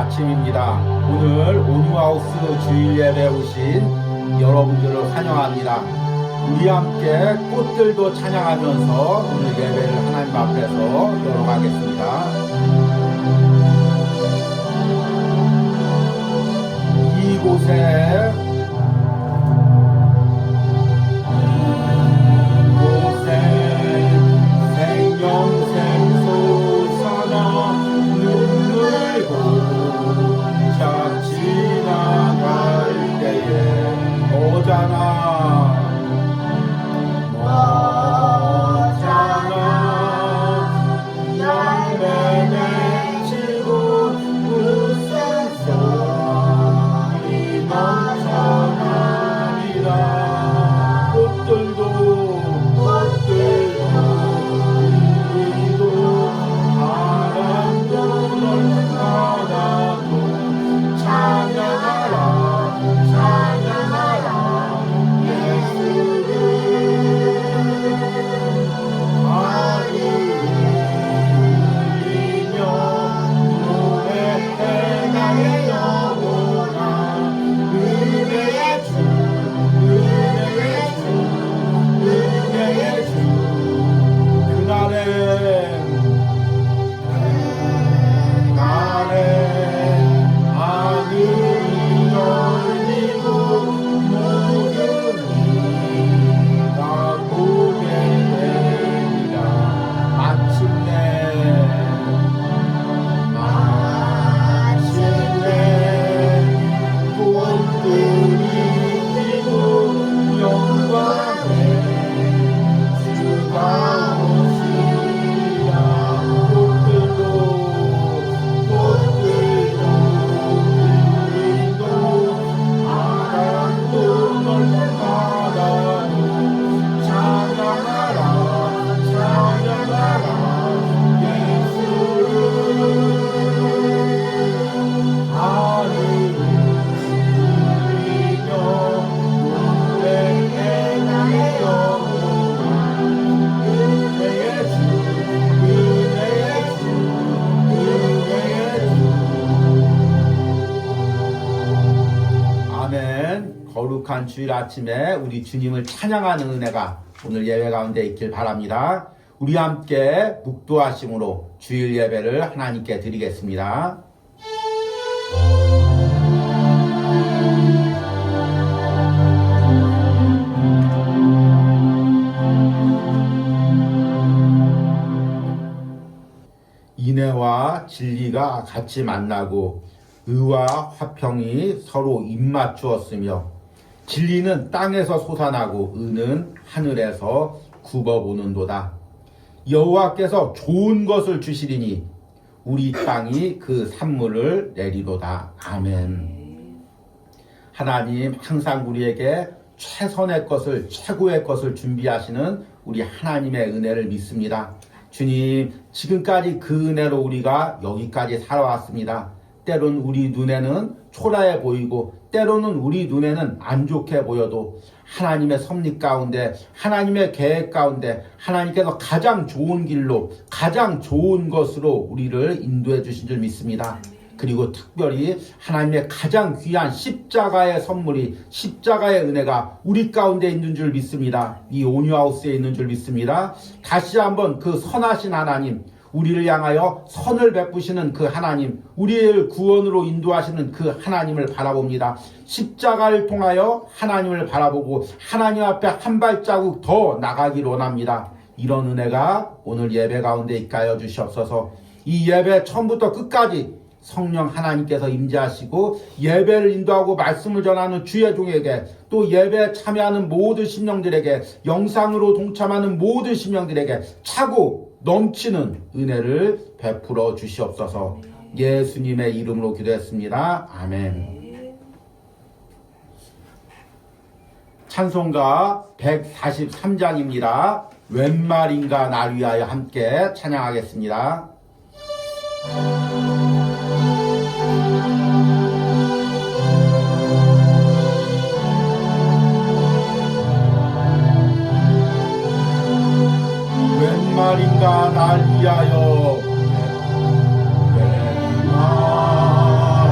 아침입니다. 오늘 온유하우스 주일 예배 오신 여러분들을 환영합니다. 우리 함께 꽃들도 찬양하면서 오늘 예배를 하나님 앞에서 열어가겠습니다. 이곳에 생명샘 솟아나 눈물 고작 지나갈 때에 오잖아 열매 맺히고 웃음소리 넘쳐나리라. 꽃들도 바람도 넓어나도 찬양하라 찬양하라 예수를. 하늘이며 노래해 나의 영혼아 은혜의 주 은혜의 주 은혜의 주. 그날에 하늘이 열리고 모든 이가 보게 되리라. 마침내 꽃들이 피고 영광의 주가 오시리라. 꽃들도 바람도 넓은 바다도 찬양하라 찬양하라 예수를. 하늘이며 노래해 나의 영혼아 은혜의 주 은혜의 주 은혜의 주. 아멘. 거룩한 주일 아침에 우리 주님을 찬양하는 은혜가 오늘 예배 가운데 있길 바랍니다. 우리 함께 묵도하심으로 주일 예배를 하나님께 드리겠습니다. 인애와 진리가 같이 만나고 의와 화평이 서로 입맞추었으며 진리는 땅에서 솟아나고 의는 하늘에서 굽어보는도다. 여호와께서 좋은 것을 주시리니 우리 땅이 그 산물을 내리도다. 아멘. 하나님 항상 우리에게 최선의 것을 최고의 것을 준비하시는 우리 하나님의 은혜를 믿습니다. 주님, 지금까지 그 은혜로 우리가 여기까지 살아왔습니다. 때론 우리 눈에는 초라해 보이고 때로는 우리 눈에는 안 좋게 보여도 하나님의 섭리 가운데 하나님의 계획 가운데 하나님께서 가장 좋은 길로 가장 좋은 것으로 우리를 인도해 주신 줄 믿습니다. 그리고 특별히 하나님의 가장 귀한 십자가의 선물이 십자가의 은혜가 우리 가운데 있는 줄 믿습니다. 이 온유하우스에 있는 줄 믿습니다. 다시 한번 그 선하신 하나님, 우리를 향하여 선을 베푸시는 그 하나님, 우리를 구원으로 인도하시는 그 하나님을 바라봅니다. 십자가를 통하여 하나님을 바라보고 하나님 앞에 한 발자국 더 나가기를 원합니다. 이런 은혜가 오늘 예배 가운데 있게 하여 주시옵소서. 이 예배 처음부터 끝까지 성령 하나님께서 임재하시고 예배를 인도하고 말씀을 전하는 주의 종에게 또 예배에 참여하는 모든 심령들에게 영상으로 동참하는 모든 심령들에게 차고 넘치는 은혜를 베풀어 주시옵소서. 예수님의 이름으로 기도했습니다. 아멘. 찬송가 143장입니다. 웬 말인가 날 위하여 함께 찬양하겠습니다. 웬 말인가 날 위하여 웬 말인가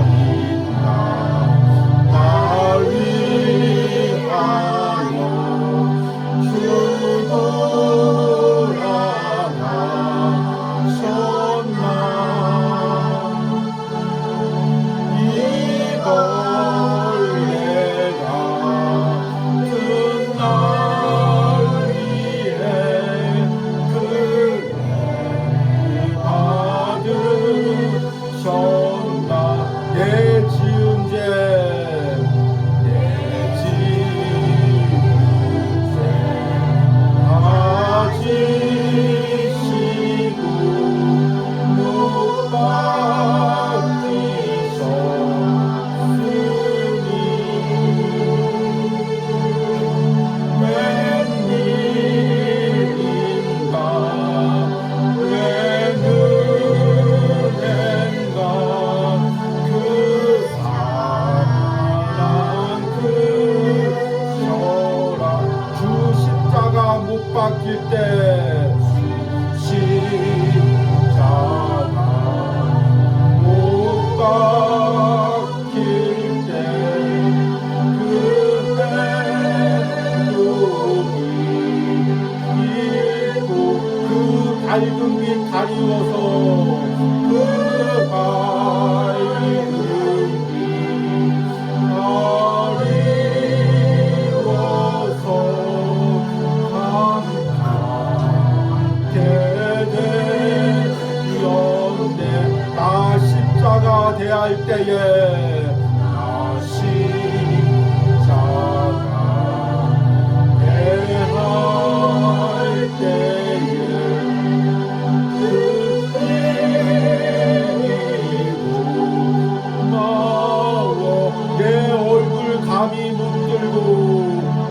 감히 붙들고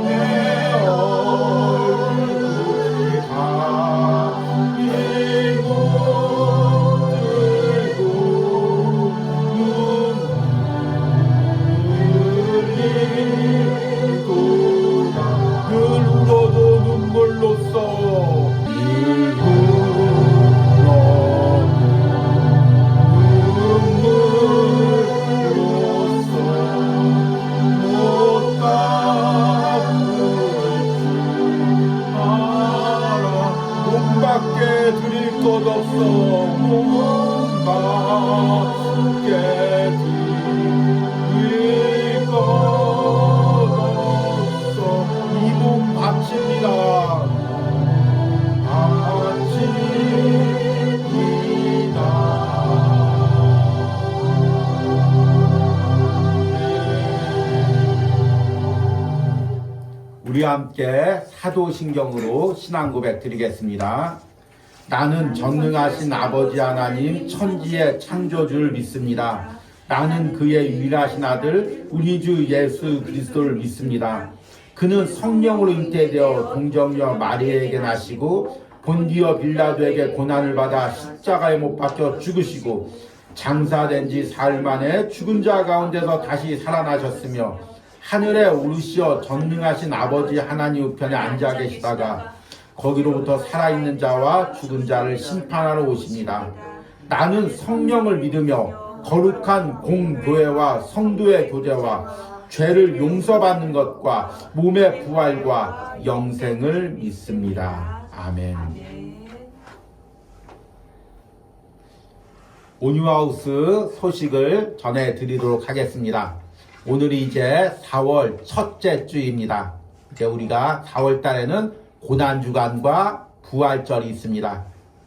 내 얼굴을 감히 붙들고 눈물 흘리고 늘 울어도 눈물로써 드릴 것 없어 몸밖에 드릴 것 없어 이 몸 바칩니다 바칩니다 우리 함께 사도신경으로 신앙 고백 드리겠습니다. 나는 전능하신 아버지 하나님 천지의 창조주를 믿습니다. 나는 그의 유일하신 아들 우리 주 예수 그리스도를 믿습니다. 그는 성령으로 잉태되어 동정녀 마리아에게 나시고 본디어 빌라도에게 고난을 받아 십자가에 못 박혀 죽으시고 장사된 지 사흘 만에 죽은 자 가운데서 다시 살아나셨으며 하늘에 오르시어 전능하신 아버지 하나님 우편에 앉아 계시다가 거기로부터 살아있는 자와 죽은 자를 심판하러 오십니다. 나는 성령을 믿으며 거룩한 공교회와 성도의 교제와 죄를 용서받는 것과 몸의 부활과 영생을 믿습니다. 아멘. 온유하우스 소식을 전해드리도록 하겠습니다. 오늘이 이제 4월 첫째 주입니다. 이제 우리가 4월 달에는 고난주간과 부활절이 있습니다.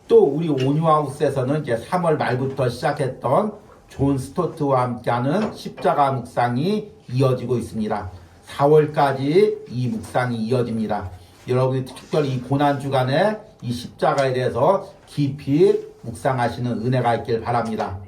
또 우리 온유하우스에서는 이제 3월 말부터 시작했던 존 스토트와 함께하는 십자가 묵상이 이어지고 있습니다. 4월까지 이 묵상이 이어집니다. 여러분이 특별히 이 고난주간에 이 십자가에 대해서 깊이 묵상하시는 은혜가 있길 바랍니다.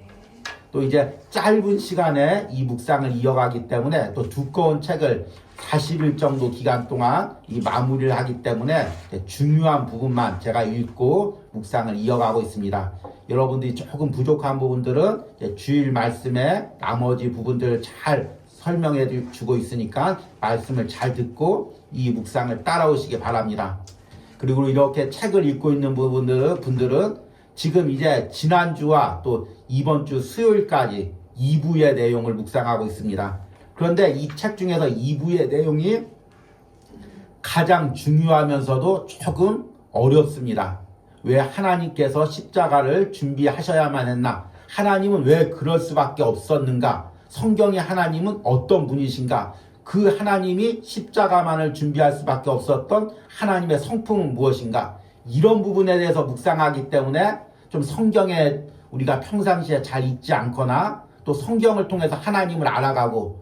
또 이제 짧은 시간에 이 묵상을 이어가기 때문에 또 두꺼운 책을 40일 정도 기간 동안 이 마무리를 하기 때문에 중요한 부분만 제가 읽고 묵상을 이어가고 있습니다. 여러분들이 조금 부족한 부분들은 주일 말씀에 나머지 부분들을 잘 설명해 주고 있으니까 말씀을 잘 듣고 이 묵상을 따라오시기 바랍니다. 그리고 이렇게 책을 읽고 있는 분들은 지금 이제 지난주와 또 이번 주 수요일까지 2부의 내용을 묵상하고 있습니다. 그런데 이 책 중에서 2부의 내용이 가장 중요하면서도 조금 어렵습니다. 왜 하나님께서 십자가를 준비하셔야만 했나? 하나님은 왜 그럴 수밖에 없었는가? 성경의 하나님은 어떤 분이신가? 그 하나님이 십자가만을 준비할 수밖에 없었던 하나님의 성품은 무엇인가? 이런 부분에 대해서 묵상하기 때문에 좀 성경에 우리가 평상시에 잘 읽지 않거나 또 성경을 통해서 하나님을 알아가고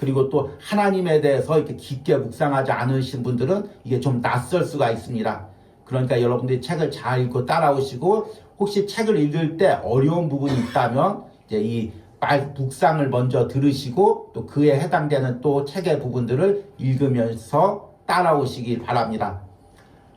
그리고 또 하나님에 대해서 이렇게 깊게 묵상하지 않으신 분들은 이게 좀 낯설 수가 있습니다. 그러니까 여러분들이 책을 잘 읽고 따라오시고 혹시 책을 읽을 때 어려운 부분이 있다면 이제 이 묵상을 먼저 들으시고 또 그에 해당되는 또 책의 부분들을 읽으면서 따라오시기 바랍니다.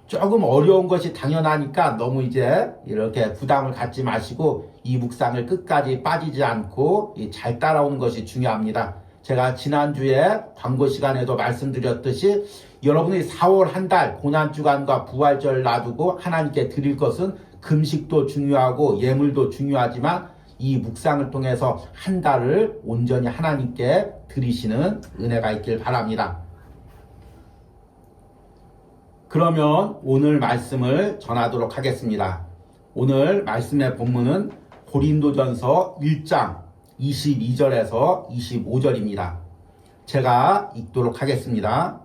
조금 어려운 것이 당연하니까 너무 이제 이렇게 부담을 갖지 마시고 이 묵상을 끝까지 빠지지 않고 잘 따라오는 것이 중요합니다. 제가 지난주에 광고 시간에도 말씀드렸듯이 여러분이 4월 한 달 고난주간과 부활절 놔두고 하나님께 드릴 것은 금식도 중요하고 예물도 중요하지만 이 묵상을 통해서 한 달을 온전히 하나님께 드리시는 은혜가 있길 바랍니다. 그러면 오늘 말씀을 전하도록 하겠습니다. 오늘 말씀의 본문은 고린도전서 1장 22절에서 25절입니다. 제가 읽도록 하겠습니다.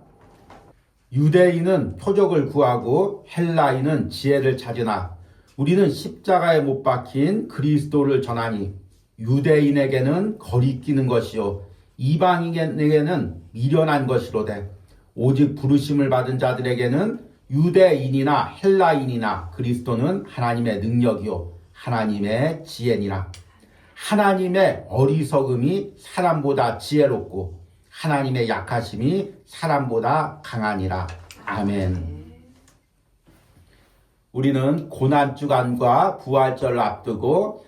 유대인은 표적을 구하고 헬라인은 지혜를 찾으나 우리는 십자가에 못 박힌 그리스도를 전하니 유대인에게는 거리끼는 것이요 이방인에게는 미련한 것이로되 오직 부르심을 받은 자들에게는 유대인이나 헬라인이나 그리스도는 하나님의 능력이요 하나님의 지혜니라. 하나님의 어리석음이 사람보다 지혜롭고 하나님의 약하심이 사람보다 강하니라. 아멘. 우리는 고난주간과 부활절을 앞두고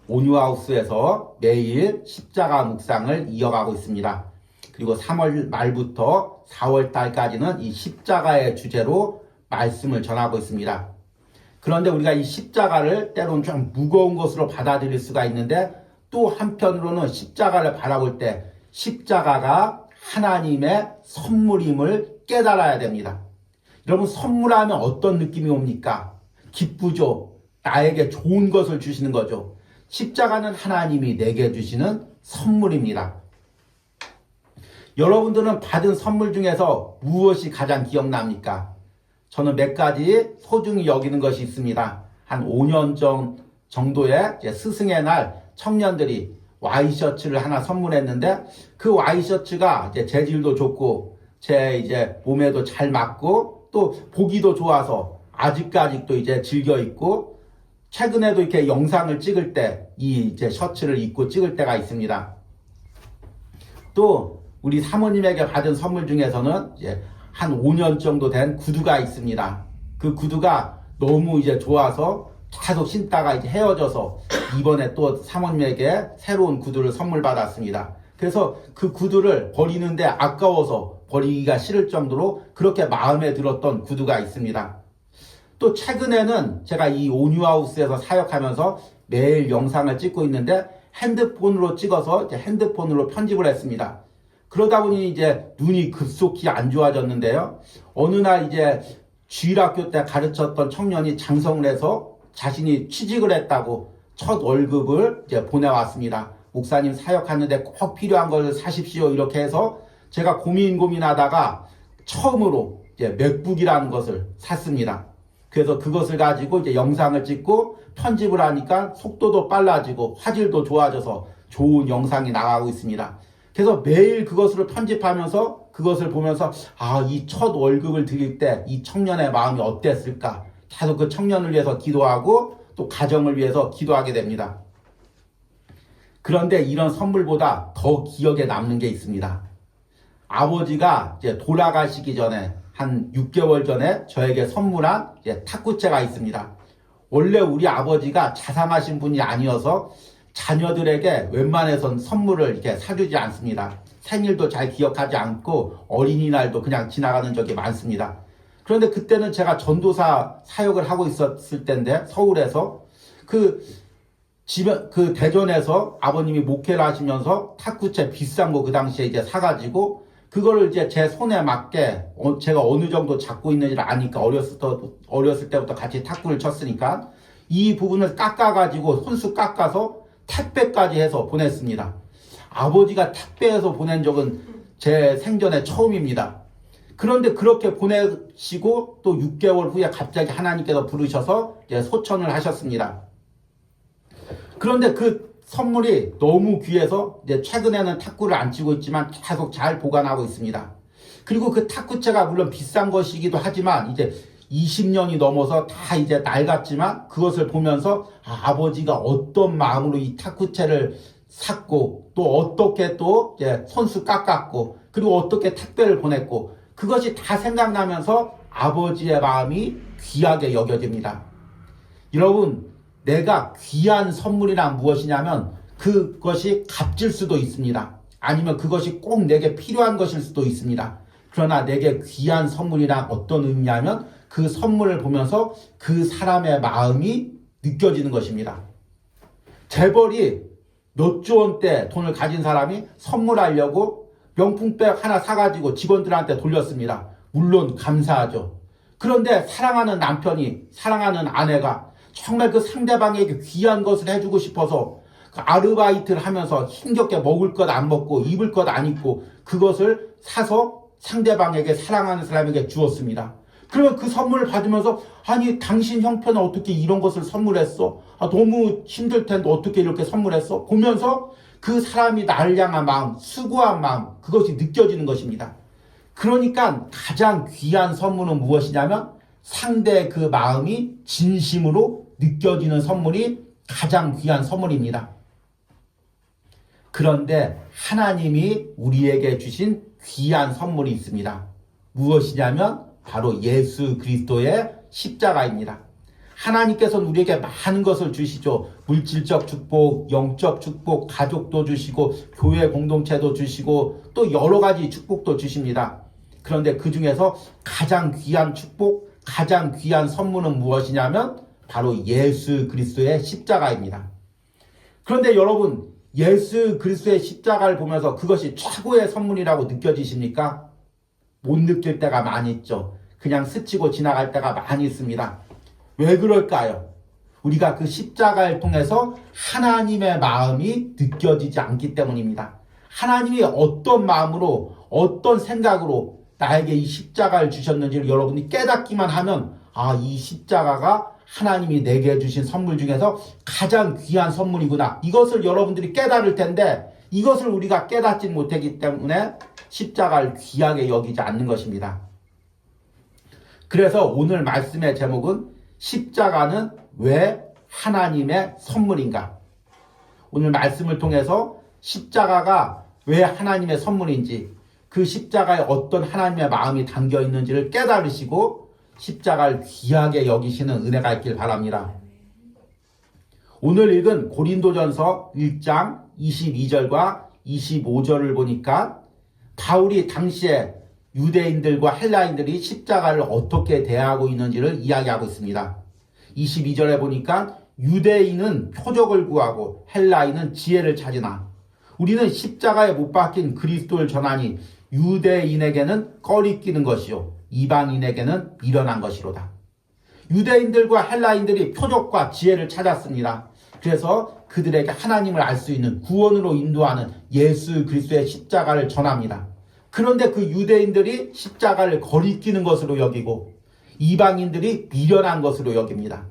온유하우스에서 매일 십자가 묵상을 이어가고 있습니다. 그리고 3월 말부터 4월 달까지는 이 십자가의 주제로 말씀을 전하고 있습니다. 그런데 우리가 이 십자가를 때로는 좀 무거운 것으로 받아들일 수가 있는데, 또 한편으로는 십자가를 바라볼 때 십자가가 하나님의 선물임을 깨달아야 됩니다. 여러분, 선물하면 어떤 느낌이 옵니까? 기쁘죠. 나에게 좋은 것을 주시는 거죠. 십자가는 하나님이 내게 주시는 선물입니다. 여러분들은 받은 선물 중에서 무엇이 가장 기억납니까? 저는 몇 가지 소중히 여기는 것이 있습니다. 한 5년 전 정도의 스승의 날 청년들이 와이셔츠를 하나 선물했는데, 그 와이셔츠가 재질도 좋고 제 몸에도 잘 맞고 또 보기도 좋아서 아직까지 또 즐겨 입고, 최근에도 이렇게 영상을 찍을 때 이 셔츠를 입고 찍을 때가 있습니다. 또 우리 사모님에게 받은 선물 중에서는 한 5년 정도 된 구두가 있습니다. 그 구두가 너무 좋아서 계속 신다가 헤어져서 이번에 또 사모님에게 새로운 구두를 선물 받았습니다. 그래서 그 구두를 버리는데 아까워서 버리기가 싫을 정도로 그렇게 마음에 들었던 구두가 있습니다. 또 최근에는 제가 이 온유하우스에서 사역하면서 매일 영상을 찍고 있는데, 핸드폰으로 찍어서 핸드폰으로 편집을 했습니다. 그러다 보니 눈이 급속히 안 좋아졌는데요. 어느 날 주일학교 때 가르쳤던 청년이 장성을 해서 자신이 취직을 했다고 첫 월급을 보내왔습니다. 목사님 사역하는데 꼭 필요한 걸 사십시오, 이렇게 해서 제가 고민하다가 처음으로 맥북이라는 것을 샀습니다. 그래서 그것을 가지고 영상을 찍고 편집을 하니까 속도도 빨라지고 화질도 좋아져서 좋은 영상이 나가고 있습니다. 그래서 매일 그것을 편집하면서 그것을 보면서 이 첫 월급을 드릴 때 이 청년의 마음이 어땠을까? 계속 그 청년을 위해서 기도하고 또 가정을 위해서 기도하게 됩니다. 그런데 이런 선물보다 더 기억에 남는 게 있습니다. 아버지가 돌아가시기 전에 한 6개월 전에 저에게 선물한 탁구채가 있습니다. 원래 우리 아버지가 자상하신 분이 아니어서 자녀들에게 웬만해선 선물을 이렇게 사주지 않습니다. 생일도 잘 기억하지 않고 어린이날도 그냥 지나가는 적이 많습니다. 그런데 그때는 제가 전도사 사역을 하고 있었을 때인데, 서울에서 그 대전에서 아버님이 목회를 하시면서 탁구채 비싼 거 그 당시에 사가지고 그거를 제 손에 맞게 제가 어느 정도 잡고 있는지를 아니까 어렸을 때부터 같이 탁구를 쳤으니까 이 부분을 깎아가지고 손수 깎아서 택배까지 해서 보냈습니다. 아버지가 택배해서 보낸 적은 제 생전에 처음입니다. 그런데 그렇게 보내시고 또 6개월 후에 갑자기 하나님께서 부르셔서 소천을 하셨습니다. 그런데 그 선물이 너무 귀해서 최근에는 탁구를 안 치고 있지만 계속 잘 보관하고 있습니다. 그리고 그 탁구채가 물론 비싼 것이기도 하지만 20년이 넘어서 다 낡았지만 그것을 보면서 아버지가 어떤 마음으로 이 탁구채를 샀고 또 어떻게 또 손수 깎았고 그리고 어떻게 택배를 보냈고 그것이 다 생각나면서 아버지의 마음이 귀하게 여겨집니다. 여러분, 내가 귀한 선물이란 무엇이냐면 그것이 값질 수도 있습니다. 아니면 그것이 꼭 내게 필요한 것일 수도 있습니다. 그러나 내게 귀한 선물이란 어떤 의미냐면 그 선물을 보면서 그 사람의 마음이 느껴지는 것입니다. 재벌이 몇 조 원대 돈을 가진 사람이 선물하려고 명품백 하나 사가지고 직원들한테 돌렸습니다. 물론 감사하죠. 그런데 사랑하는 남편이, 사랑하는 아내가 정말 그 상대방에게 귀한 것을 해주고 싶어서 그 아르바이트를 하면서 힘겹게 먹을 것 안 먹고 입을 것 안 입고 그것을 사서 상대방에게, 사랑하는 사람에게 주었습니다. 그러면 그 선물을 받으면서 아니 당신 형편은 어떻게 이런 것을 선물했어? 너무 힘들 텐데 어떻게 이렇게 선물했어? 보면서 그 사람이 나를 향한 마음, 수고한 마음, 그것이 느껴지는 것입니다. 그러니까 가장 귀한 선물은 무엇이냐면 상대의 그 마음이 진심으로 느껴지는 선물이 가장 귀한 선물입니다. 그런데 하나님이 우리에게 주신 귀한 선물이 있습니다. 무엇이냐면 바로 예수 그리스도의 십자가입니다. 하나님께서는 우리에게 많은 것을 주시죠. 물질적 축복, 영적 축복, 가족도 주시고 교회 공동체도 주시고 또 여러 가지 축복도 주십니다. 그런데 그 중에서 가장 귀한 축복, 가장 귀한 선물은 무엇이냐면 바로 예수 그리스도의 십자가입니다. 그런데 여러분, 예수 그리스도의 십자가를 보면서 그것이 최고의 선물이라고 느껴지십니까? 못 느낄 때가 많이 있죠. 그냥 스치고 지나갈 때가 많이 있습니다. 왜 그럴까요? 우리가 그 십자가를 통해서 하나님의 마음이 느껴지지 않기 때문입니다. 하나님이 어떤 마음으로, 어떤 생각으로 나에게 이 십자가를 주셨는지를 여러분이 깨닫기만 하면, 아, 이 십자가가 하나님이 내게 주신 선물 중에서 가장 귀한 선물이구나. 이것을 여러분들이 깨달을 텐데, 이것을 우리가 깨닫지 못하기 때문에 십자가를 귀하게 여기지 않는 것입니다. 그래서 오늘 말씀의 제목은 십자가는 왜 하나님의 선물인가? 오늘 말씀을 통해서 십자가가 왜 하나님의 선물인지, 그 십자가에 어떤 하나님의 마음이 담겨 있는지를 깨달으시고 십자가를 귀하게 여기시는 은혜가 있길 바랍니다. 오늘 읽은 고린도전서 1장 22절과 25절을 보니까 바울이 당시에 유대인들과 헬라인들이 십자가를 어떻게 대하고 있는지를 이야기하고 있습니다. 22절에 보니까 유대인은 표적을 구하고 헬라인은 지혜를 찾으나 우리는 십자가에 못 박힌 그리스도를 전하니 유대인에게는 꺼리끼는 것이요 이방인에게는 미련한 것이로다. 유대인들과 헬라인들이 표적과 지혜를 찾았습니다. 그래서 그들에게 하나님을 알 수 있는 구원으로 인도하는 예수 그리스도의 십자가를 전합니다. 그런데 그 유대인들이 십자가를 거리끼는 것으로 여기고 이방인들이 미련한 것으로 여깁니다.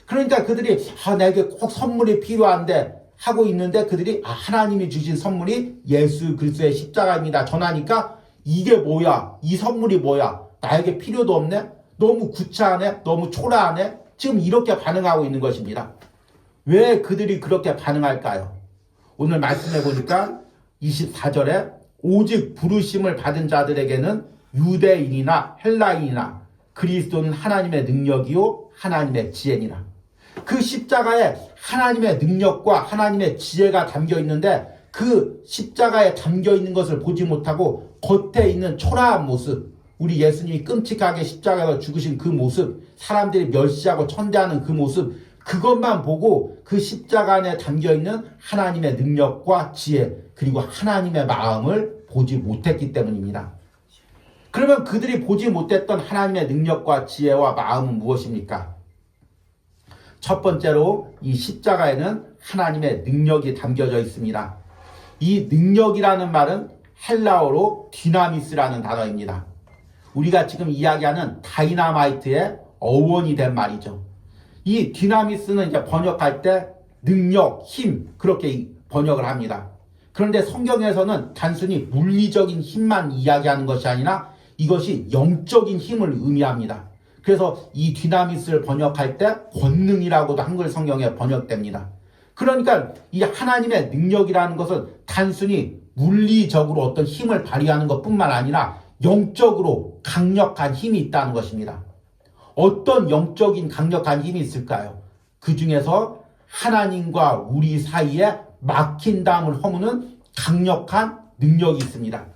그러니까 그들이 내게 꼭 선물이 필요한데 하고 있는데 그들이 하나님이 주신 선물이 예수 그리스도의 십자가입니다. 전하니까 이게 뭐야? 이 선물이 뭐야? 나에게 필요도 없네? 너무 구차하네? 너무 초라하네? 지금 이렇게 반응하고 있는 것입니다. 왜 그들이 그렇게 반응할까요? 오늘 말씀해 보니까 24절에 오직 부르심을 받은 자들에게는 유대인이나 헬라인이나 그리스도는 하나님의 능력이요 하나님의 지혜니라. 그 십자가에 하나님의 능력과 하나님의 지혜가 담겨 있는데 그 십자가에 담겨 있는 것을 보지 못하고 겉에 있는 초라한 모습, 우리 예수님이 끔찍하게 십자가에서 죽으신 그 모습, 사람들이 멸시하고 천대하는 그 모습, 그것만 보고 그 십자가 안에 담겨있는 하나님의 능력과 지혜 그리고 하나님의 마음을 보지 못했기 때문입니다. 그러면 그들이 보지 못했던 하나님의 능력과 지혜와 마음은 무엇입니까? 첫 번째로 이 십자가에는 하나님의 능력이 담겨져 있습니다. 이 능력이라는 말은 헬라어로 디나미스라는 단어입니다. 우리가 지금 이야기하는 다이나마이트의 어원이 된 말이죠. 이 디나미스는 이제 번역할 때 능력, 힘 그렇게 번역을 합니다. 그런데 성경에서는 단순히 물리적인 힘만 이야기하는 것이 아니라 이것이 영적인 힘을 의미합니다. 그래서 이 디나미스를 번역할 때 권능이라고도 한글 성경에 번역됩니다. 그러니까 이 하나님의 능력이라는 것은 단순히 물리적으로 어떤 힘을 발휘하는 것뿐만 아니라 영적으로 강력한 힘이 있다는 것입니다. 어떤 영적인 강력한 힘이 있을까요? 그 중에서 하나님과 우리 사이에 막힌 담을 허무는 강력한 능력이 있습니다.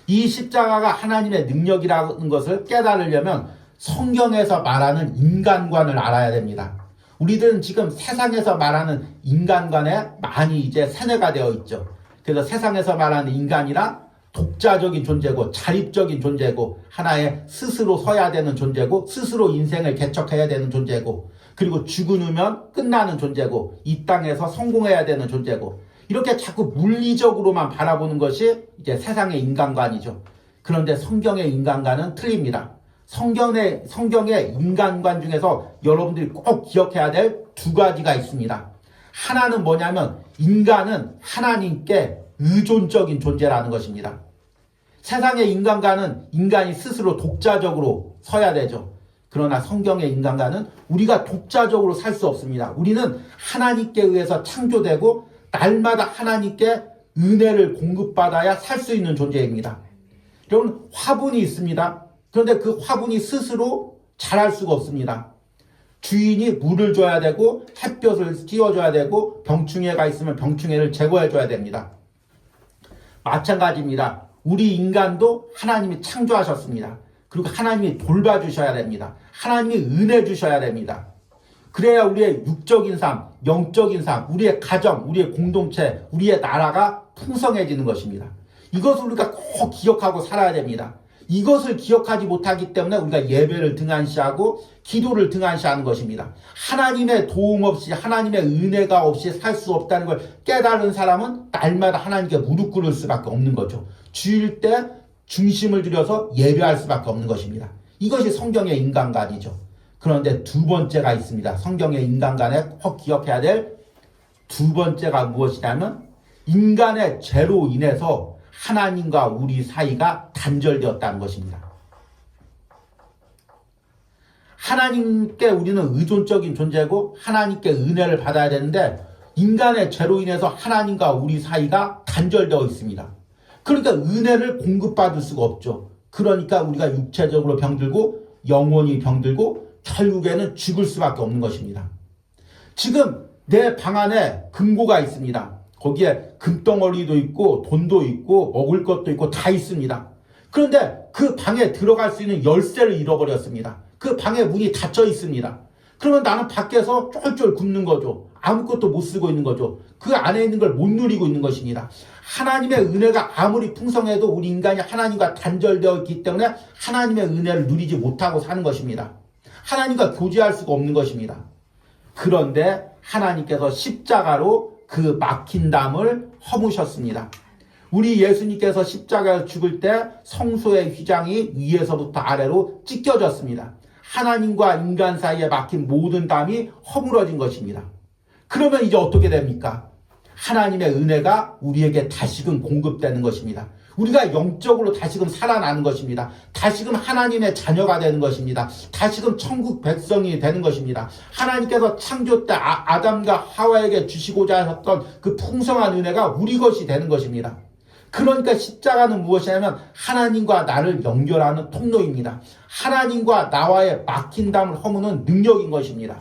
이 십자가가 하나님의 능력이라는 것을 깨달으려면 성경에서 말하는 인간관을 알아야 됩니다. 우리들은 지금 세상에서 말하는 인간관에 많이 이제 세뇌가 되어 있죠. 그래서 세상에서 말하는 인간이란 독자적인 존재고 자립적인 존재고 하나의 스스로 서야 되는 존재고 스스로 인생을 개척해야 되는 존재고 그리고 죽으면 끝나는 존재고 이 땅에서 성공해야 되는 존재고 이렇게 자꾸 물리적으로만 바라보는 것이 이제 세상의 인간관이죠. 그런데 성경의 인간관은 틀립니다. 성경의 인간관 중에서 여러분들이 꼭 기억해야 될 두 가지가 있습니다. 하나는 뭐냐면 인간은 하나님께 의존적인 존재라는 것입니다. 세상의 인간관은 인간이 스스로 독자적으로 서야 되죠. 그러나 성경의 인간관은 우리가 독자적으로 살 수 없습니다. 우리는 하나님께 의해서 창조되고 날마다 하나님께 은혜를 공급받아야 살 수 있는 존재입니다. 여러분, 화분이 있습니다. 그런데 그 화분이 스스로 자랄 수가 없습니다. 주인이 물을 줘야 되고 햇볕을 띄워줘야 되고 병충해가 있으면 병충해를 제거해줘야 됩니다. 마찬가지입니다. 우리 인간도 하나님이 창조하셨습니다. 그리고 하나님이 돌봐주셔야 됩니다. 하나님이 은혜 주셔야 됩니다. 그래야 우리의 육적인 삶, 영적인 삶, 우리의 가정, 우리의 공동체, 우리의 나라가 풍성해지는 것입니다. 이것을 우리가 꼭 기억하고 살아야 됩니다. 이것을 기억하지 못하기 때문에 우리가 예배를 등한시하고 기도를 등한시하는 것입니다. 하나님의 도움 없이, 하나님의 은혜가 없이 살 수 없다는 걸 깨달은 사람은 날마다 하나님께 무릎 꿇을 수밖에 없는 거죠. 주일 때 중심을 들여서 예배할 수밖에 없는 것입니다. 이것이 성경의 인간관이죠. 그런데 두 번째가 있습니다. 성경의 인간관에 꼭 기억해야 될 두 번째가 무엇이냐면, 인간의 죄로 인해서 하나님과 우리 사이가 단절되었다는 것입니다. 하나님께 우리는 의존적인 존재고 하나님께 은혜를 받아야 되는데, 인간의 죄로 인해서 하나님과 우리 사이가 단절되어 있습니다. 그러니까 은혜를 공급받을 수가 없죠. 그러니까 우리가 육체적으로 병들고 영혼이 병들고 결국에는 죽을 수밖에 없는 것입니다. 지금 내 방 안에 금고가 있습니다. 거기에 금덩어리도 있고 돈도 있고 먹을 것도 있고 다 있습니다. 그런데 그 방에 들어갈 수 있는 열쇠를 잃어버렸습니다. 그 방의 문이 닫혀 있습니다. 그러면 나는 밖에서 쫄쫄 굶는 거죠. 아무것도 못 쓰고 있는 거죠. 그 안에 있는 걸 못 누리고 있는 것입니다. 하나님의 은혜가 아무리 풍성해도 우리 인간이 하나님과 단절되어 있기 때문에 하나님의 은혜를 누리지 못하고 사는 것입니다. 하나님과 교제할 수가 없는 것입니다. 그런데 하나님께서 십자가로 그 막힌 담을 허무셨습니다. 우리 예수님께서 십자가에 죽을 때 성소의 휘장이 위에서부터 아래로 찢겨졌습니다. 하나님과 인간 사이에 막힌 모든 담이 허물어진 것입니다. 그러면 이제 어떻게 됩니까? 하나님의 은혜가 우리에게 다시금 공급되는 것입니다. 우리가 영적으로 다시금 살아나는 것입니다. 다시금 하나님의 자녀가 되는 것입니다. 다시금 천국 백성이 되는 것입니다. 하나님께서 창조 때 아담과 하와에게 주시고자 하셨던 그 풍성한 은혜가 우리 것이 되는 것입니다. 그러니까 십자가는 무엇이냐면 하나님과 나를 연결하는 통로입니다. 하나님과 나와의 막힌 담을 허무는 능력인 것입니다.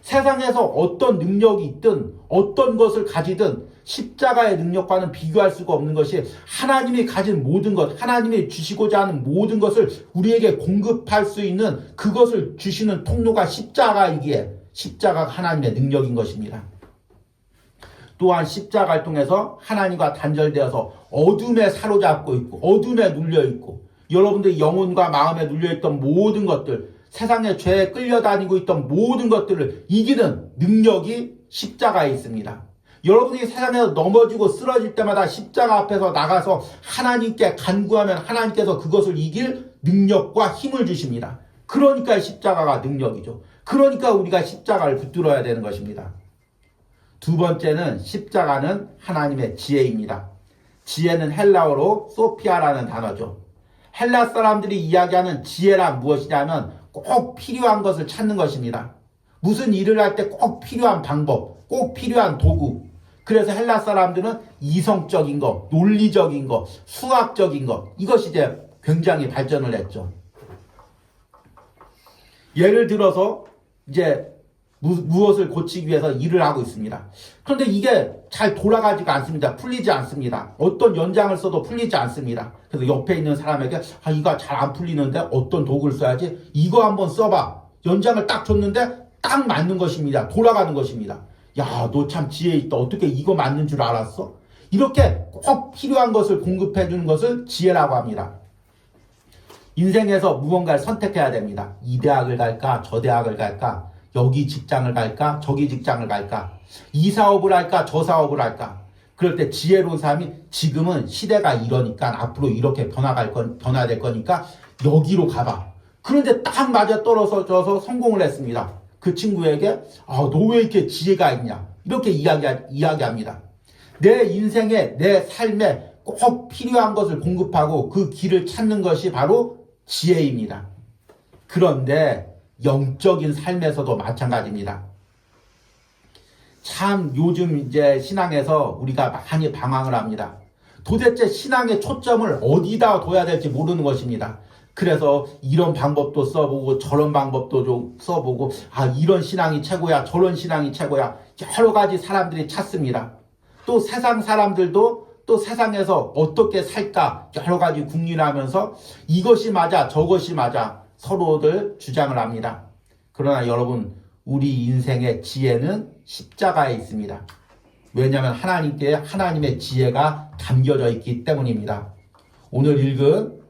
세상에서 어떤 능력이 있든 어떤 것을 가지든 십자가의 능력과는 비교할 수가 없는 것이, 하나님이 가진 모든 것, 하나님이 주시고자 하는 모든 것을 우리에게 공급할 수 있는 그것을 주시는 통로가 십자가이기에 십자가가 하나님의 능력인 것입니다. 또한 십자가를 통해서 하나님과 단절되어서 어둠에 사로잡고 있고 어둠에 눌려있고 여러분들의 영혼과 마음에 눌려있던 모든 것들, 세상의 죄에 끌려다니고 있던 모든 것들을 이기는 능력이 십자가에 있습니다. 여러분이 세상에서 넘어지고 쓰러질 때마다 십자가 앞에서 나가서 하나님께 간구하면 하나님께서 그것을 이길 능력과 힘을 주십니다. 그러니까 십자가가 능력이죠. 그러니까 우리가 십자가를 붙들어야 되는 것입니다. 두 번째는 십자가는 하나님의 지혜입니다. 지혜는 헬라어로 소피아라는 단어죠. 헬라 사람들이 이야기하는 지혜란 무엇이냐면 꼭 필요한 것을 찾는 것입니다. 무슨 일을 할 때 꼭 필요한 방법, 꼭 필요한 도구. 그래서 헬라 사람들은 이성적인 것, 논리적인 것, 수학적인 것, 이것이 이제 굉장히 발전을 했죠. 예를 들어서 이제 무엇을 고치기 위해서 일을 하고 있습니다. 그런데 이게 잘 돌아가지가 않습니다. 풀리지 않습니다. 어떤 연장을 써도 풀리지 않습니다. 그래서 옆에 있는 사람에게 이거 잘 안 풀리는데 어떤 도구를 써야지? 이거 한번 써봐. 연장을 딱 줬는데 딱 맞는 것입니다. 돌아가는 것입니다. 야, 너 참 지혜 있다. 어떻게 이거 맞는 줄 알았어? 이렇게 꼭 필요한 것을 공급해 주는 것을 지혜라고 합니다. 인생에서 무언가를 선택해야 됩니다. 이 대학을 갈까? 저 대학을 갈까? 여기 직장을 갈까? 저기 직장을 갈까? 이 사업을 할까? 저 사업을 할까? 그럴 때 지혜로운 사람이 지금은 시대가 이러니까 앞으로 이렇게 변화될 거니까 여기로 가봐. 그런데 딱 맞아 떨어져서 성공을 했습니다. 그 친구에게 너 왜 이렇게 지혜가 있냐? 이렇게 이야기합니다. 내 인생에, 내 삶에 꼭 필요한 것을 공급하고 그 길을 찾는 것이 바로 지혜입니다. 그런데 영적인 삶에서도 마찬가지입니다. 참 요즘 이제 신앙에서 우리가 많이 방황을 합니다. 도대체 신앙의 초점을 어디다 둬야 될지 모르는 것입니다. 그래서 이런 방법도 써보고 저런 방법도 좀 써보고 이런 신앙이 최고야 저런 신앙이 최고야 여러 가지 사람들이 찾습니다. 또 세상 사람들도 또 세상에서 어떻게 살까 여러 가지 궁리하면서 이것이 맞아 저것이 맞아 서로들 주장을 합니다. 그러나 여러분 우리 인생의 지혜는 십자가에 있습니다. 왜냐하면 하나님께 하나님의 지혜가 담겨져 있기 때문입니다. 오늘 읽은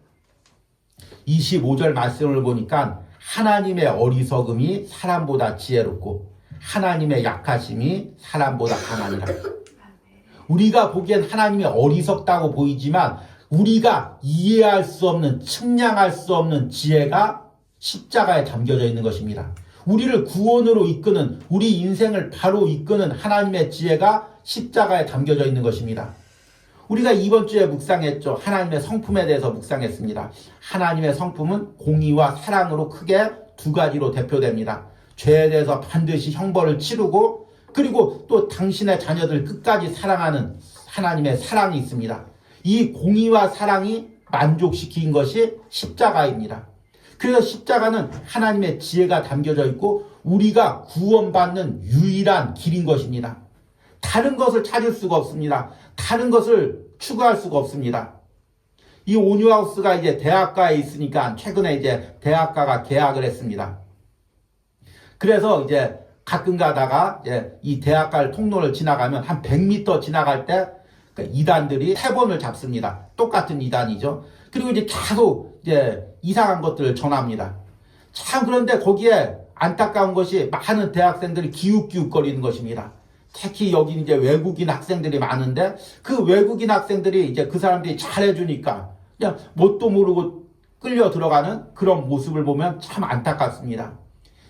25절 말씀을 보니까 하나님의 어리석음이 사람보다 지혜롭고 하나님의 약하심이 사람보다 강하니라. 우리가 보기엔 하나님이 어리석다고 보이지만 우리가 이해할 수 없는 측량할 수 없는 지혜가 십자가에 담겨져 있는 것입니다. 우리를 구원으로 이끄는 우리 인생을 바로 이끄는 하나님의 지혜가 십자가에 담겨져 있는 것입니다. 우리가 이번 주에 묵상했죠. 하나님의 성품에 대해서 묵상했습니다. 하나님의 성품은 공의와 사랑으로 크게 두 가지로 대표됩니다. 죄에 대해서 반드시 형벌을 치르고 그리고 또 당신의 자녀들 끝까지 사랑하는 하나님의 사랑이 있습니다. 이 공의와 사랑이 만족시킨 것이 십자가입니다. 그래서 십자가는 하나님의 지혜가 담겨져 있고 우리가 구원받는 유일한 길인 것입니다. 다른 것을 찾을 수가 없습니다. 다른 것을 추구할 수가 없습니다. 이 온유하우스가 이제 대학가에 있으니까 최근에 이제 대학가가 개학을 했습니다. 그래서 이제 가끔 가다가 이제 이 대학가 통로를 지나가면 한 100m 지나갈 때 이단들이 3번을 잡습니다. 똑같은 이단이죠. 그리고 이제 계속 이제 이상한 것들을 전합니다. 참 그런데 거기에 안타까운 것이 많은 대학생들이 기웃기웃거리는 것입니다. 특히 여기 이제 외국인 학생들이 많은데 그 외국인 학생들이 이제 그 사람들이 잘해주니까 그냥 뭣도 모르고 끌려 들어가는 그런 모습을 보면 참 안타깝습니다.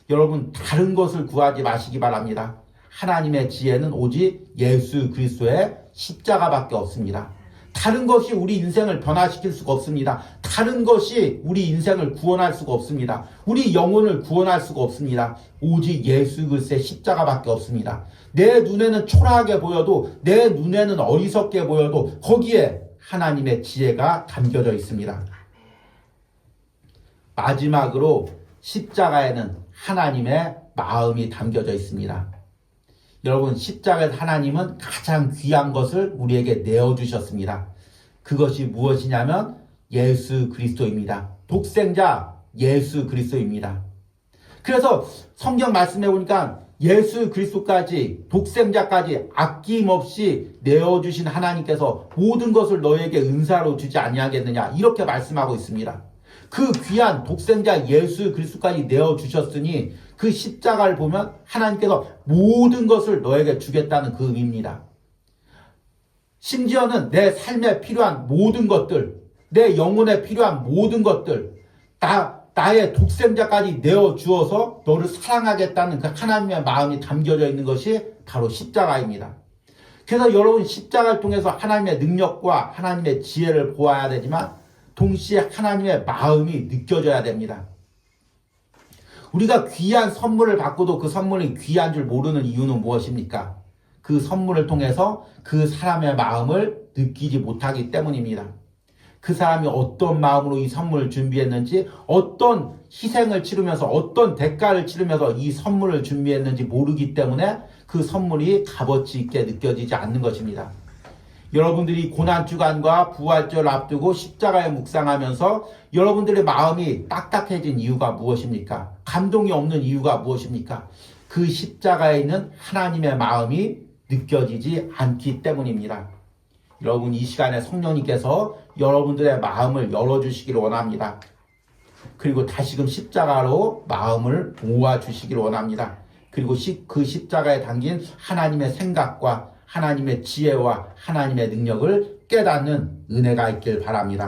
여러분 다른 것을 구하지 마시기 바랍니다. 하나님의 지혜는 오직 예수 그리스도의 십자가밖에 없습니다. 다른 것이 우리 인생을 변화시킬 수가 없습니다. 다른 것이 우리 인생을 구원할 수가 없습니다. 우리 영혼을 구원할 수가 없습니다. 오직 예수 그리스도의 십자가밖에 없습니다. 내 눈에는 초라하게 보여도 내 눈에는 어리석게 보여도 거기에 하나님의 지혜가 담겨져 있습니다. 마지막으로 십자가에는 하나님의 마음이 담겨져 있습니다. 여러분 십자가에서 하나님은 가장 귀한 것을 우리에게 내어주셨습니다. 그것이 무엇이냐면 예수 그리스도입니다. 독생자 예수 그리스도입니다. 그래서 성경 말씀해 보니까 예수 그리스도까지 독생자까지 아낌없이 내어주신 하나님께서 모든 것을 너에게 은사로 주지 아니하겠느냐 이렇게 말씀하고 있습니다. 그 귀한 독생자 예수 그리스도까지 내어주셨으니 그 십자가를 보면 하나님께서 모든 것을 너에게 주겠다는 그 의미입니다. 심지어는 내 삶에 필요한 모든 것들, 내 영혼에 필요한 모든 것들, 나의 독생자까지 내어주어서 너를 사랑하겠다는 그 하나님의 마음이 담겨져 있는 것이 바로 십자가입니다. 그래서 여러분 십자가를 통해서 하나님의 능력과 하나님의 지혜를 보아야 되지만 동시에 하나님의 마음이 느껴져야 됩니다. 우리가 귀한 선물을 받고도 그 선물이 귀한 줄 모르는 이유는 무엇입니까? 그 선물을 통해서 그 사람의 마음을 느끼지 못하기 때문입니다. 그 사람이 어떤 마음으로 이 선물을 준비했는지, 어떤 희생을 치르면서, 어떤 대가를 치르면서 이 선물을 준비했는지 모르기 때문에 그 선물이 값어치 있게 느껴지지 않는 것입니다. 여러분들이 고난주간과 부활절 앞두고 십자가에 묵상하면서 여러분들의 마음이 딱딱해진 이유가 무엇입니까? 감동이 없는 이유가 무엇입니까? 그 십자가에 있는 하나님의 마음이 느껴지지 않기 때문입니다. 여러분 이 시간에 성령님께서 여러분들의 마음을 열어주시기를 원합니다. 그리고 다시금 십자가로 마음을 모아주시기를 원합니다. 그리고 그 십자가에 담긴 하나님의 생각과 하나님의 지혜와 하나님의 능력을 깨닫는 은혜가 있길 바랍니다.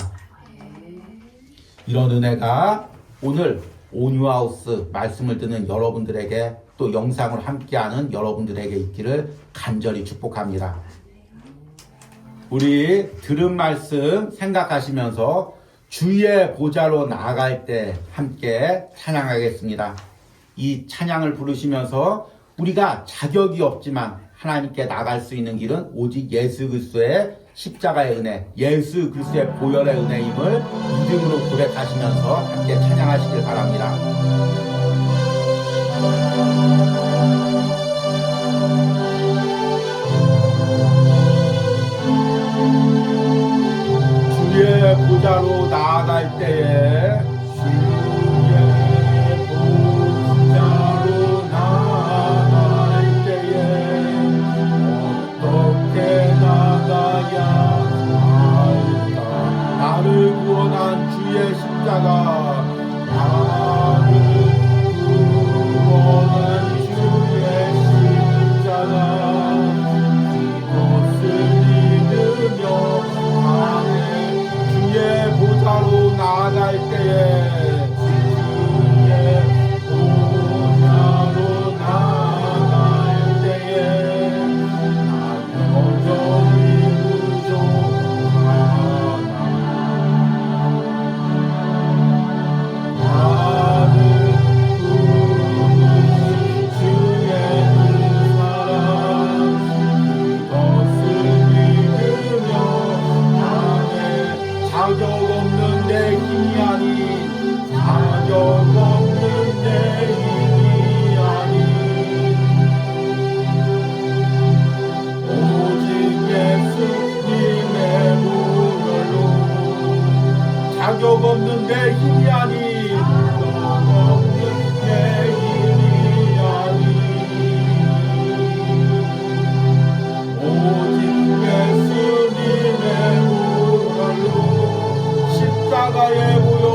이런 은혜가 오늘 온유하우스 말씀을 듣는 여러분들에게 또 영상을 함께하는 여러분들에게 있기를 간절히 축복합니다. 우리 들은 말씀 생각하시면서 주의 보좌로 나아갈 때 함께 찬양하겠습니다. 이 찬양을 부르시면서 우리가 자격이 없지만 하나님께 나갈 수 있는 길은 오직 예수 그리스도의 십자가의 은혜, 예수 그리스도의 보혈의 은혜임을 믿음으로 고백하시면서 함께 찬양하시길 바랍니다. 주의 보좌로 나아갈 때에 나를 구원한 주의 십자가, 나를 구원한 주의 십자가, 그것을 믿으며 나의 주의 보좌로 나아갈 때에, 주의 보좌로 나아갈 때에 나는 여전히 부족하나. 자격 없는 내 힘이 아닌, 자격 없는 내 힘이 아닌, 오직 예수님의 보혈로, 자격 없는 내 힘이 아닌, 자격 없는 내 힘이 아닌, 오직 예수님의 보혈로, 십자가의 보혈,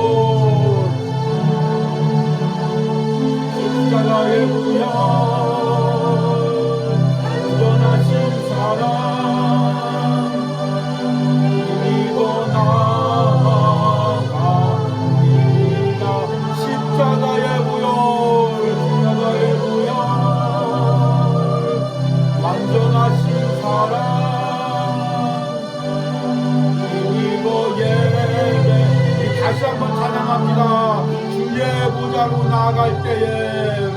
십자가의 보혈, 구원하신 사랑 믿어 나아갑니다. 십자가의 보혈, 십자가의 보혈, 완전하신 사랑 다시 한번 찬양합니다. 주의 보좌로 나아갈 때에,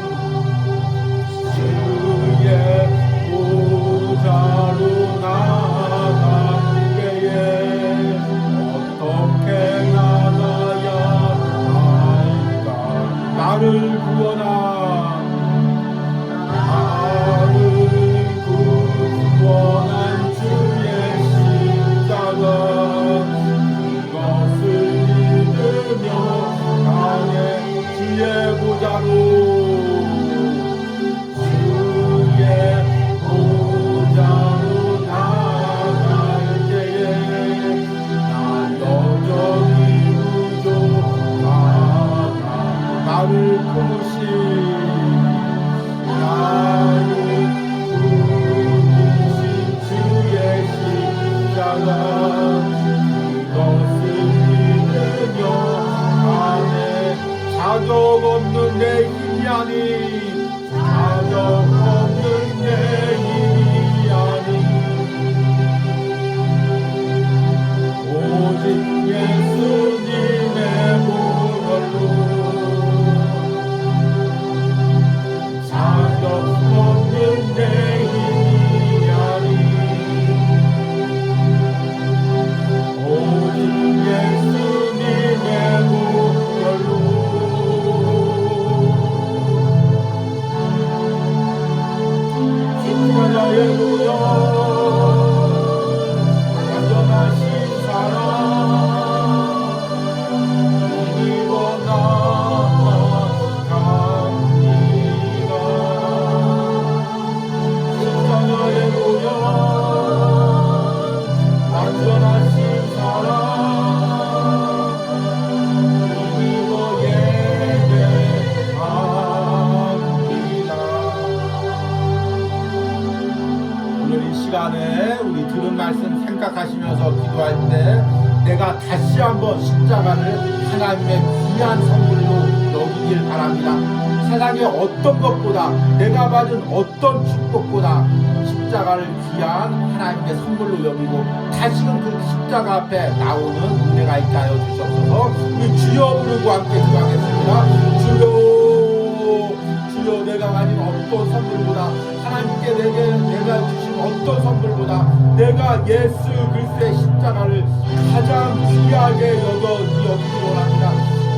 주의 보좌로 나아갈 때에 어떻게 나가야 할까? 나를 구원한 주의 십자가, 주의 보좌로, 주의 보좌로 나아갈 때에 나 여전히 부족하다. 나를 품으신 주의 십자가, 그것을 믿으며 자격 없는 내 힘이 아닌, 자격 없는 내 힘이 아닌, 오직 예수님의 보혈로, 자격 없는 내 힘이 아닌, 오직 예수님의 보혈로, 십자가의 보혈, 완전하신 사랑 힘입어 나아갑니다. 십자가의 보혈, 완전하신 사랑 힘입어 예배합니다. 오늘 이 시간에 우리 들은 말씀 생각하시면서 기도할 때 내가 다시 한번 십자가를 하나님의 귀한 선물로 여기길 바랍니다. 세상의 어떤 것보다, 내가 받은 어떤 축복보다 십자가를 귀한 하나님의 선물로 여기고 다시금 그 십자가 앞에 나오는 은혜가 있게 하여 주셔서 우리 주여 부르고 함께 기도하겠습니다. 주여, 주여. 주여 내가 가진 어떤 선물보다 하나님께 내가 주신 어떤 선물보다 내가 예수 그리스도의 십자가를 가장 귀하게 여기기로 합니다.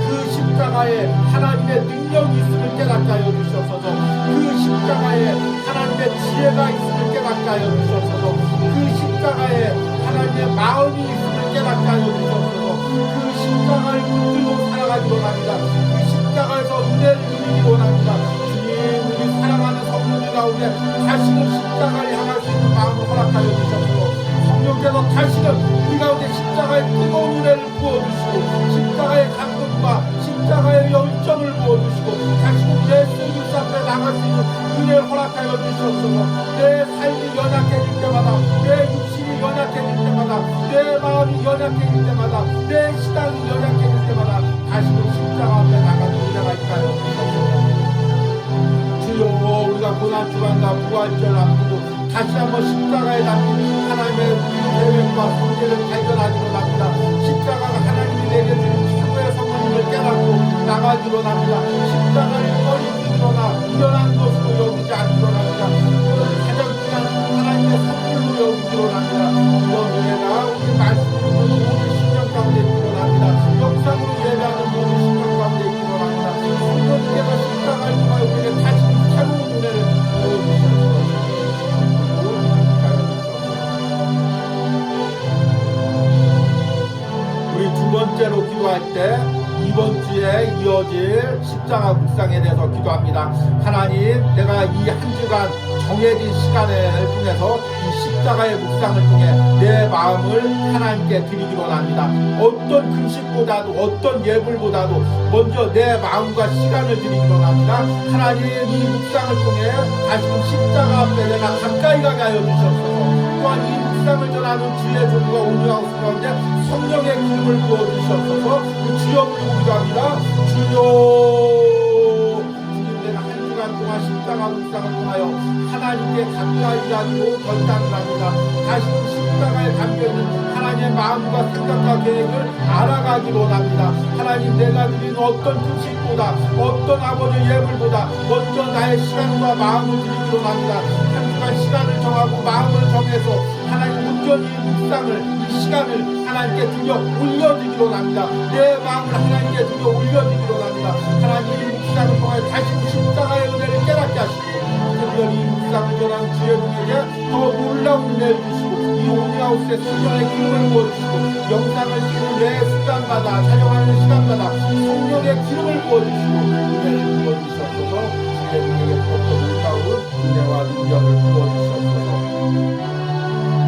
그 십자가에 하나님의 능력이 있음을 깨닫게 하여 주시옵소서. 그 십자가에 하나님의 지혜가 있음을 깨닫게 하여 주시옵소서. 그 십자가에 하나님의 마음이 있음을 깨닫게 하여 주시옵소서. 그 십자가를 붙들고 살아가기로 합니다. 그 십자가에서 은혜를 누리기로 합니다. 주님, 우리 사랑하는 성도들 가운데 다시는 십자가를 향할 수 있는 마음을 허락하여 주시옵소서. 성령께서 다시는 우리 가운데 십자가의 뜨거운 은혜를 부어주시고 십자가의 감동과 십자가의 열정을 부어주시고 다시는 내 세상 앞에 나갈 수 있는 은혜를 허락하여 주시옵소서. 내 삶이 연약해질 때마다, 내 육신이 연약해질 때마다, 내 마음이 연약해질 때마다, 내 신앙이 연약해질 때마다 다시는 십자가 앞에 나가는 은혜가 있다여 주시옵소서. 주여, 우리가 고난주간과 부활절 앞두고 다시 한번 십자가에 담긴 하나님의 계획과 성제를 발견하기로 합니다. 십자가가 하나님이 내게 주는 최고의 선물을 깨닫고 나가기로 합니다. 십자가를 꺼리기로나 미련한 것으로 여기지 않기로 합니다. 그것을 가장 귀한 하나님의 선물로 여기기로 합니다. 이런 은혜가 우리 말씀으로 보는 모든 신령 가운데 있기로 합니다. 영상으로 예배하는 모든 신령 가운데 있기로 합니다. 성도님께서 십자가를 통하여 우리에게 다시 새로운 은혜를 보여주시옵소서. 우리 두 번째로 기도할 때 이번 주에 이어질 십자가 묵상에 대해서 기도합니다. 하나님, 내가 이 한 주간 정해진 시간을 통해서 이 십자가의 묵상을 통해 내 마음을 하나님께 드리기로 합니다. 어떤 금식보다도 어떤 예불보다도 먼저 내 마음과 시간을 드리기로 합니다. 하나님, 이 묵상을 통해 다시금 십자가 앞에 내가 가까이 가게 하여 주시옵소서. 또한 이 묵상을 전하는 주의 종과 온유하우스 가운데 성령의 기름을 부어주시옵소서. 주여 부르고 기도합니다. 주여, 주님, 내가 한 주간 동안 십자가 묵상을 통하여 하나님께 가까이 가기로 결단을 합니다. 다시금 십자가에 담겨있는 하나님의 마음과 생각과 계획을 알아가기로 합니다. 하나님, 내가 드리는 어떤 금식보다 어떤 아버지의 예물보다 먼저 나의 시간과 마음을 드리기로 합니다. 한 주간 시간을 정하고 마음을 정해서 하나님 온전히 묵상을 이 시간을 하나님께 드려 올려드리기로 합니다. 내 마음을 하나님께 드려 올려드리기로 합니다. 하나님, 이 묵상을 통해 다시 십자가의 은혜를 깨닫게 하시고 특별히 이 묵상을 전하는 주의 분에게 더 놀라운 은혜를 주시고 이 온유하우스의 성령의 기름을 부어주시고 영상을 찍는 매 순간마다 촬영하는 시간마다 성령의 기름을 부어주시고 은혜를 부어주시옵소서. 주의 분에게 더욱더 놀라운 은혜와 능력을 부어주시옵소서.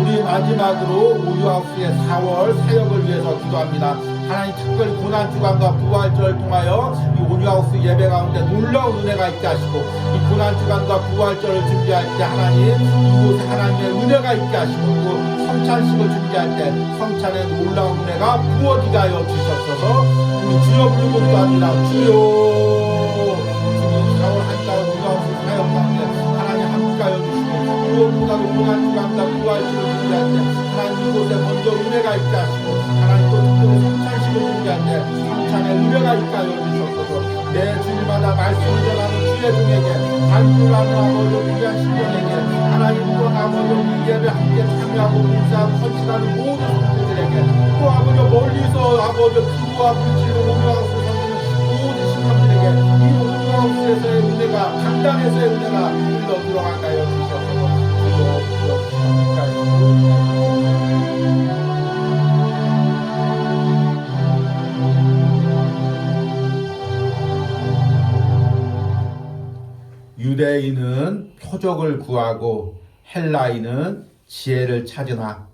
우리 마지막으로 온유하우스의 4월 사역을 위해서 기도합니다. 하나님, 특별히 고난주간과 부활절을 통하여 이 온유하우스 예배 가운데 놀라운 은혜가 있게 하시고 이 고난주간과 부활절을 준비할 때 하나님 이곳에 하나님의 은혜가 있게 하시고 또 성찬식을 준비할 때 성찬의 놀라운 은혜가 부어지게 하여 주셨어서 우리 주여 부르고 기도합니다. 주여, 주님 4월 한 달 온유하우스 사역 가운데 하나님 함께 하여 주시고 무엇보다도 고난주간과 부활절을 준비할 때 하나님 이곳에 먼저 은혜가 있게 하시고 하나님 또 특별히 성찬식을 준비할 때 성찬의 은혜가 있게 하여 주시옵소서. 매 주일마다 말씀을 전하는 주의 종에게 간구하는 아버지 귀한 신령에게 하나님 또 아버지 이 예배 함께 참여하고 인사하고 헌신하는 모든 성도들에게 또 아버지 멀리서 아버지 기도와 불치로 온유하우스 섬기는 모든 신령들에게 이 온유하우스에서의 은혜가 강단에서의 은혜가 흘러 들어가게 하여 주시옵소서. 유대인은 표적을 구하고 헬라인은 지혜를 찾으나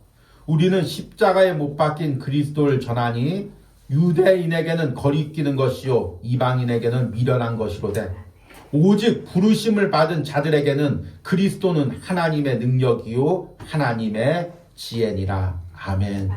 우리는 십자가에 못 박힌 그리스도를 전하니 유대인에게는 거리끼는 것이요 이방인에게는 미련한 것이로되 오직 부르심을 받은 자들에게는 그리스도는 하나님의 능력이요 하나님의 지혜니라. 아멘.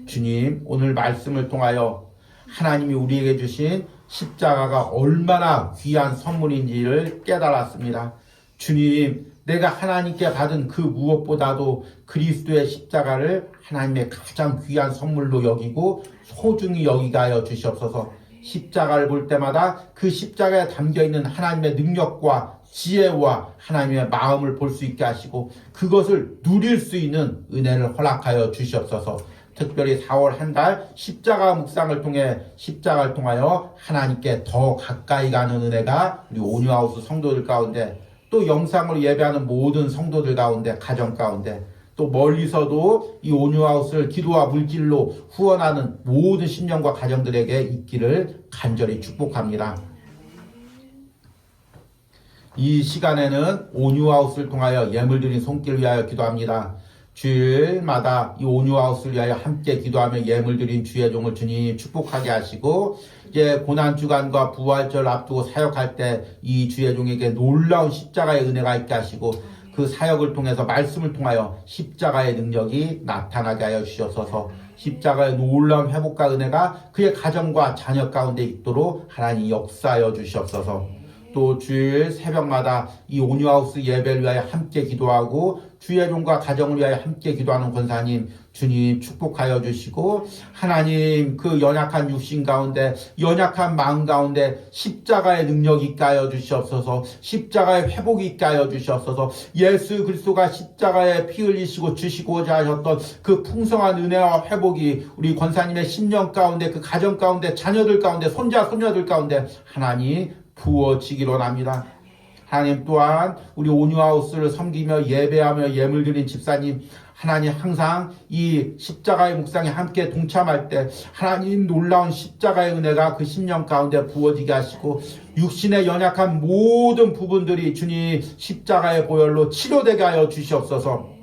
주님, 오늘 말씀을 통하여 하나님이 우리에게 주신 십자가가 얼마나 귀한 선물인지를 깨달았습니다. 주님, 내가 하나님께 받은 그 무엇보다도 그리스도의 십자가를 하나님의 가장 귀한 선물로 여기고 소중히 여기게 하여 주시옵소서. 십자가를 볼 때마다 그 십자가에 담겨있는 하나님의 능력과 지혜와 하나님의 마음을 볼 수 있게 하시고 그것을 누릴 수 있는 은혜를 허락하여 주시옵소서. 특별히 4월 한 달 십자가 묵상을 통하여 하나님께 더 가까이 가는 은혜가 우리 온유하우스 성도들 가운데, 또 영상으로 예배하는 모든 성도들 가운데, 가정 가운데, 또 멀리서도 이 온유하우스를 기도와 물질로 후원하는 모든 신령과 가정들에게 있기를 간절히 축복합니다. 이 시간에는 온유하우스를 통하여 예물 드린 손길을 위하여 기도합니다. 주일마다 이 온유하우스를 위하여 함께 기도하며 예물 드린 주의 종을 주님 축복하게 하시고, 이제 고난주간과 부활절 앞두고 사역할 때 이 주의 종에게 놀라운 십자가의 은혜가 있게 하시고, 그 사역을 통해서 말씀을 통하여 십자가의 능력이 나타나게 하여 주시옵소서. 십자가의 놀라운 회복과 은혜가 그의 가정과 자녀 가운데 있도록 하나님 역사하여 주시옵소서. 또 주일 새벽마다 이 온유하우스 예배를 위하여 함께 기도하고 주의 종과 가정을 위하여 함께 기도하는 권사님 주님 축복하여 주시고, 하나님 그 연약한 육신 가운데, 연약한 마음 가운데 십자가의 능력이 있게 하여 주시옵소서. 십자가의 회복이 있게 하여 주시옵소서. 예수 그리스도가 십자가에 피 흘리시고 주시고자 하셨던 그 풍성한 은혜와 회복이 우리 권사님의 심령 가운데, 그 가정 가운데, 자녀들 가운데, 손자 손녀들 가운데 하나님 부어지기로 합니다. 하나님 또한 우리 온유하우스를 섬기며 예배하며 예물 드린 집사님, 하나님 항상 이 십자가의 묵상에 함께 동참할 때 하나님 놀라운 십자가의 은혜가 그 심령 가운데 부어지게 하시고, 육신의 연약한 모든 부분들이 주님 십자가의 보혈로 치료되게 하여 주시옵소서.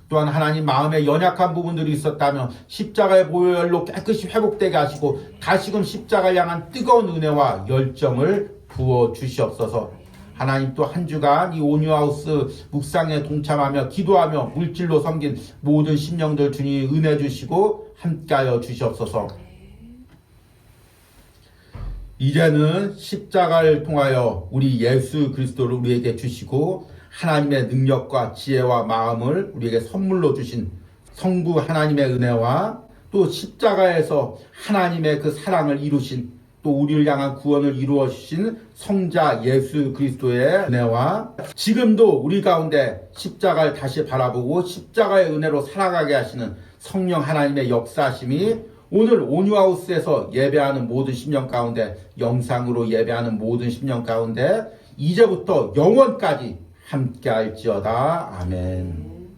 또한 하나님 마음에 연약한 부분들이 있었다면 십자가의 보혈로 깨끗이 회복되게 하시고 다시금 십자가를 향한 뜨거운 은혜와 열정을 부어 주시옵소서. 하나님 또 한 주간 이 온유하우스 묵상에 동참하며 기도하며 물질로 섬긴 모든 심령들 주님 은혜 주시고 함께하여 주시옵소서. 이제는 십자가를 통하여 우리 예수 그리스도를 우리에게 주시고 하나님의 능력과 지혜와 마음을 우리에게 선물로 주신 성부 하나님의 은혜와, 또 십자가에서 하나님의 그 사랑을 이루신, 또 우리를 향한 구원을 이루어 주신 성자 예수 그리스도의 은혜와, 지금도 우리 가운데 십자가를 다시 바라보고 십자가의 은혜로 살아가게 하시는 성령 하나님의 역사하심이 오늘 온유하우스에서 예배하는 모든 심령 가운데, 영상으로 예배하는 모든 심령 가운데 이제부터 영원까지 함께할지어다. 아멘.